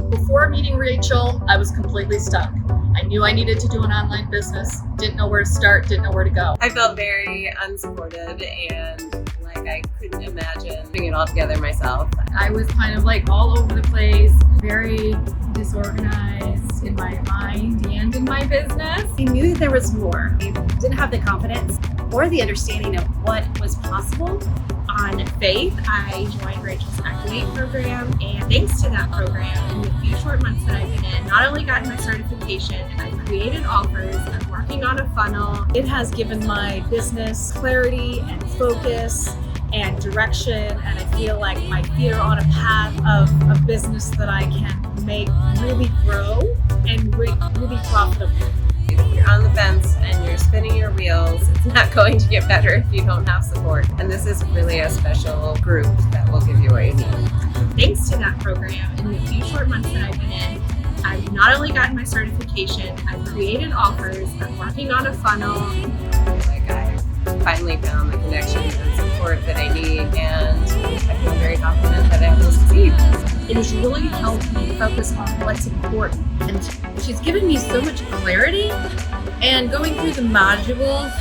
Before meeting Rachel, I was completely stuck. I knew I needed to do an online business, didn't know where to start, didn't know where to go. I felt very unsupported and like I couldn't imagine putting it all together myself. I was kind of like all over the place, very disorganized in my mind and in my business. I knew that there was more. I didn't have the confidence or the understanding of what was possible. On faith, I joined Rachel's Activate program, and thanks to that program, in the few short months that I've been in, not only got my certification, I've created offers, I'm working on a funnel. It has given my business clarity and focus and direction, and I feel like my feet are on a path of a business that I can make really grow and really profitable. If you're on the fence and you're spinning your wheels, it's not going to get better if you don't have support. And this is really a special group that will give you what you need. Thanks to that program, in the few short months that I've been in, I've not only gotten my certification, I've created offers, I'm working on a funnel. Like I finally found the connections and support that I need, and I feel very confident that I will succeed. It has really helped me focus on what's important. And she's given me so much clarity, and going through the modules,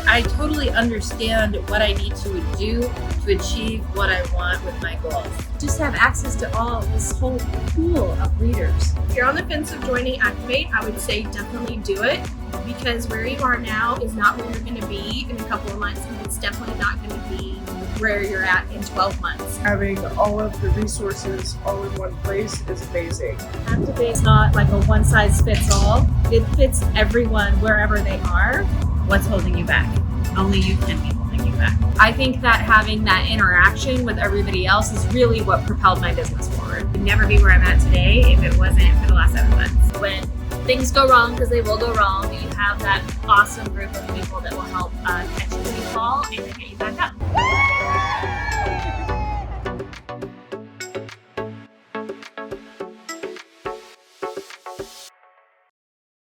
I totally understand what I need to do to achieve what I want with my goals. Just have access to all this whole pool of readers. If you're on the fence of joining Activate, I would say definitely do it, because where you are now is not where you're going to be in a couple of months, and it's definitely not going to be where you're at in 12 months. Having all of the resources all in one place is amazing. Activate's not like a one size fits all. It fits everyone wherever they are. What's holding you back? Only you can be holding you back. I think that having that interaction with everybody else is really what propelled my business forward. I'd never be where I'm at today if it wasn't for the last 7 months. When things go wrong, because they will go wrong, you have that awesome group of people that will help catch you when you fall and get you back up.